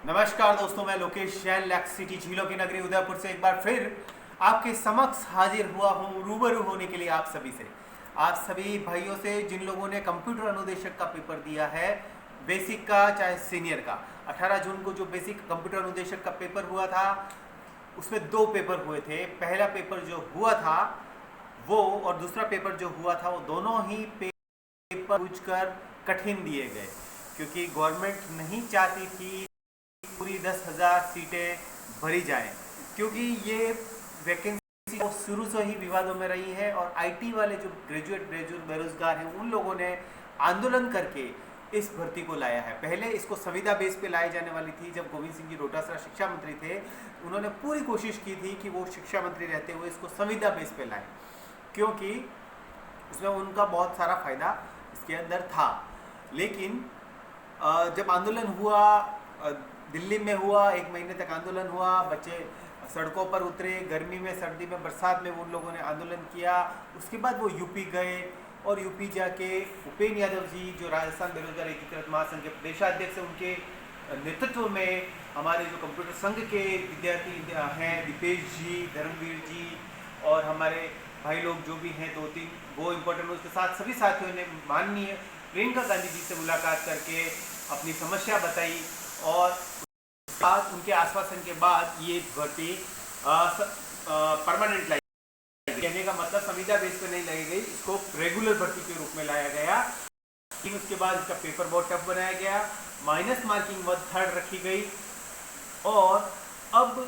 नमस्कार दोस्तों, मैं लोकेश जैन लैक्स सिटी झीलों की नगरी उदयपुर से एक बार फिर आपके समक्ष हाजिर हुआ हूँ रूबरू होने के लिए आप सभी से, आप सभी भाइयों से जिन लोगों ने कंप्यूटर अनुदेशक का पेपर दिया है, बेसिक का चाहे सीनियर का। 18 जून को जो बेसिक कंप्यूटर अनुदेशक का पेपर हुआ था उसमें दो पेपर हुए थे। पहला पेपर जो हुआ था वो और दूसरा पेपर जो हुआ था वो दोनों ही पेपर पूछकर कठिन दिए गए, क्योंकि गवर्नमेंट नहीं चाहती थी पूरी 10,000 सीटें भरी जाएं, क्योंकि ये वैकेंसी शुरू से ही विवादों में रही है। और आईटी वाले जो ग्रेजुएट बेरोजगार हैं उन लोगों ने आंदोलन करके इस भर्ती को लाया है। पहले इसको संविदा बेस पे लाई जाने वाली थी। जब गोविंद सिंह जी डोटासरा शिक्षा मंत्री थे, उन्होंने पूरी कोशिश की थी कि वो शिक्षा मंत्री रहते हुए इसको संविदा बेस पे लाए, क्योंकि उसमें उनका बहुत सारा फायदा इसके अंदर था। लेकिन जब आंदोलन हुआ, दिल्ली में हुआ, 1 महीने तक आंदोलन हुआ, बच्चे सड़कों पर उतरे, गर्मी में, सर्दी में, बरसात में उन लोगों ने आंदोलन किया। उसके बाद वो यूपी गए और यूपी जाके उपेंद्र यादव जी जो राजस्थान बेरोजगार एकीकृत महासंघ के प्रदेशाध्यक्ष, उनके नेतृत्व में हमारे जो कंप्यूटर संघ के विद्यार्थी हैं, दीपेश जी, धर्मवीर जी और हमारे भाई लोग जो भी हैं 2-3 वो इम्पोर्टेंट, उसके साथ सभी साथियों ने माननीय प्रियंका गांधी जी से मुलाकात करके अपनी समस्या बताई और बाद उनके आश्वासन के बाद ये भर्ती परमानेंट लाई। कहने का मतलब संविदा बेस पे नहीं लाई गई, इसको रेगुलर भर्ती के रूप में लाया गया। लेकिन उसके बाद इसका पेपर बहुत टफ बनाया गया, माइनस मार्किंग 1/3 रखी गई और अब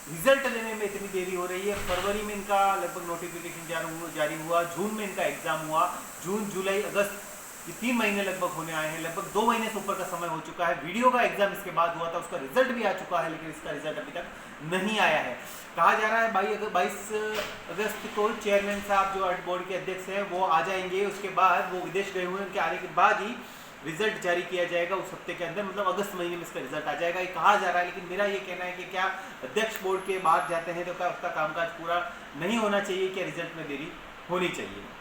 रिजल्ट लेने में इतनी देरी हो रही है। फरवरी में इनका लगभग नोटिफिकेशन जारी हुआ, जून में इनका एग्जाम हुआ, जून जुलाई अगस्त ये 3 महीने लगभग होने आए हैं, लगभग 2 महीने से ऊपर का समय हो चुका है। वीडियो का एग्जाम इसके बाद हुआ था, उसका रिजल्ट भी आ चुका है, लेकिन इसका रिजल्ट अभी तक नहीं आया है। कहा जा रहा है 22 अगस्त को चेयरमैन साहब जो बोर्ड के अध्यक्ष हैं वो आ जाएंगे, उसके बाद वो विदेश गए हुए हैं, उनके आने के बाद ही रिजल्ट जारी किया जाएगा उस हफ्ते के अंदर, मतलब अगस्त महीने में इसका रिजल्ट आ जाएगा, ये कहा जा रहा है। लेकिन मेरा ये कहना है कि क्या अध्यक्ष बोर्ड के बाहर जाते हैं तो क्या उसका कामकाज पूरा नहीं होना चाहिए, क्या रिजल्ट में देरी होनी चाहिए।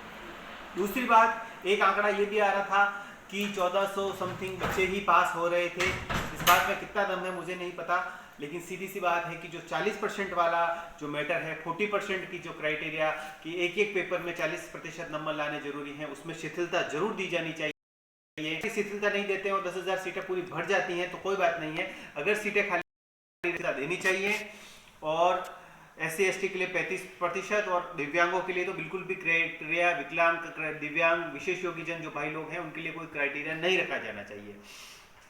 दूसरी बात, एक आंकड़ा ये भी आ रहा था कि 1400 समथिंग बच्चे ही पास हो रहे थे। इस बात में कितना दम है मुझे नहीं पता, लेकिन सीधी सी बात है कि जो 40% वाला जो मैटर है, 40% की जो क्राइटेरिया कि एक पेपर में 40% नंबर लाने जरूरी है, उसमें शिथिलता जरूर दी जानी चाहिए। शिथिलता नहीं देते हैं और 10,000 सीटें पूरी भर जाती हैं तो कोई बात नहीं है, अगर सीटें खाली देनी चाहिए। और SC/ST के लिए 35% और दिव्यांगों के लिए तो बिल्कुल भी क्राइटेरिया, विकलांग, दिव्यांग, विशेष योग्यजन जो भाई लोग हैं उनके लिए कोई क्राइटेरिया नहीं रखा जाना चाहिए।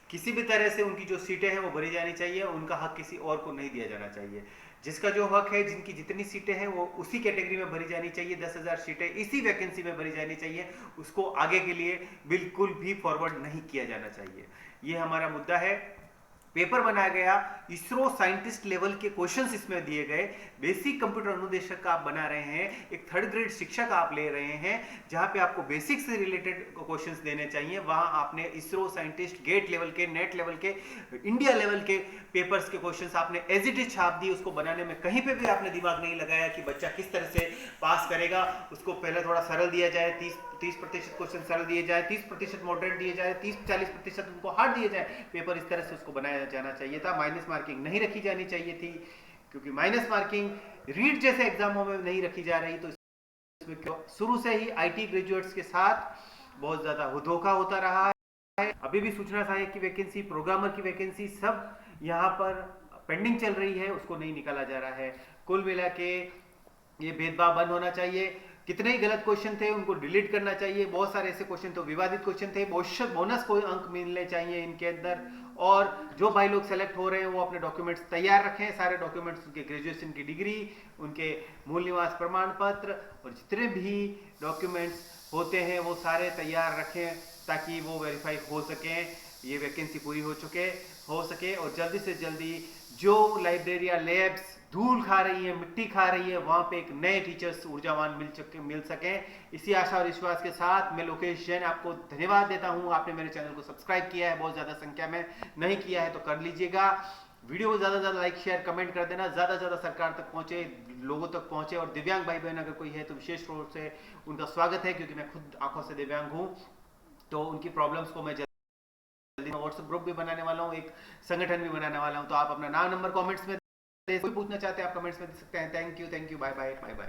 किसी भी तरह से उनकी जो सीटें हैं वो भरी जानी चाहिए, उनका हक किसी और को नहीं दिया जाना चाहिए। जिसका जो हक है, जिनकी जितनी सीटें हैं वो उसी कैटेगरी में भरी जानी चाहिए, 10,000 सीटें इसी वैकेंसी में भरी जानी चाहिए, उसको आगे के लिए बिल्कुल भी फॉरवर्ड नहीं किया जाना चाहिए। ये हमारा मुद्दा है। पेपर बनाया गया, इसरो साइंटिस्ट लेवल के क्वेश्चंस इसमें दिए गए। बेसिक कंप्यूटर अनुदेशक का आप बना रहे हैं, एक 3rd ग्रेड शिक्षक आप ले रहे हैं, जहां पे आपको बेसिक से रिलेटेड क्वेश्चंस देने चाहिए, वहां आपने इसरो साइंटिस्ट गेट लेवल के, नेट लेवल के, इंडिया लेवल के पेपर्स के क्वेश्चंस आपने एज इट इज छाप दिए। उसको बनाने में कहीं पे भी आपने दिमाग नहीं लगाया कि बच्चा किस तरह से पास करेगा। उसको पहले थोड़ा सरल दिया जाए, 30% क्वेश्चन सरल दिए जाए, 30% मॉडरेट दिए जाए, 30-40% उनको हार्ड दिए जाए। पेपर इस तरह से उसको बनाया जाना चाहिए था। माइनस मार्किंग नहीं रखी जानी चाहिए थी, क्योंकि माइनस मार्किंग रीट जैसे एग्जामों में नहीं रखी जा रही, तो इसमें शुरू से ही आईटी ग्रेजुएट्स के साथ बहुत ज्यादा धोखा होता रहा है। अभी भी सूचना सहायक की वैकेंसी, प्रोग्रामर की वैकेंसी सब यहाँ पर पेंडिंग चल रही है, उसको नहीं निकाला जा रहा है। कुल मिला के ये भेदभाव बंद होना चाहिए। कितने ही गलत क्वेश्चन थे उनको डिलीट करना चाहिए, बहुत सारे ऐसे क्वेश्चन तो विवादित क्वेश्चन थे, बोनस कोई अंक मिलने चाहिए इनके अंदर। और जो भाई लोग सेलेक्ट हो रहे हैं वो अपने डॉक्यूमेंट्स तैयार रखें, सारे डॉक्यूमेंट्स, उनके ग्रेजुएशन की डिग्री, उनके मूल निवास प्रमाण पत्र और जितने भी डॉक्यूमेंट्स होते हैं वो सारे तैयार रखें, ताकि वो वेरीफाई हो सकें, ये वैकेंसी पूरी हो सके और जल्दी से जल्दी जो लाइब्रेरी या लैब्स धूल खा रही है, मिट्टी खा रही है, वहां पे एक नए टीचर्स ऊर्जावान मिल सके। इसी आशा और विश्वास के साथ मैं लोकेश जैन आपको धन्यवाद देता हूं। आपने मेरे चैनल को सब्सक्राइब किया है, बहुत ज्यादा संख्या में नहीं किया है तो कर लीजिएगा। वीडियो को ज्यादा ज्यादा लाइक, शेयर, कमेंट कर देना, ज्यादा ज्यादा सरकार तक पहुंचे, लोगों तक पहुंचे। और दिव्यांग भाई बहन अगर कोई है तो विशेष रूप से उनका स्वागत है, क्योंकि मैं खुद आंखों से दिव्यांग हूं, तो उनकी प्रॉब्लम्स को मैं जल्दी व्हाट्सएप ग्रुप भी बनाने वाला हूँ, एक संगठन भी बनाने वाला हूँ। तो आप अपना नाम नंबर कमेंट्स में कोई पूछना चाहते हैं आप कमेंट्स में दे सकते हैं। Thank you, bye bye, bye bye.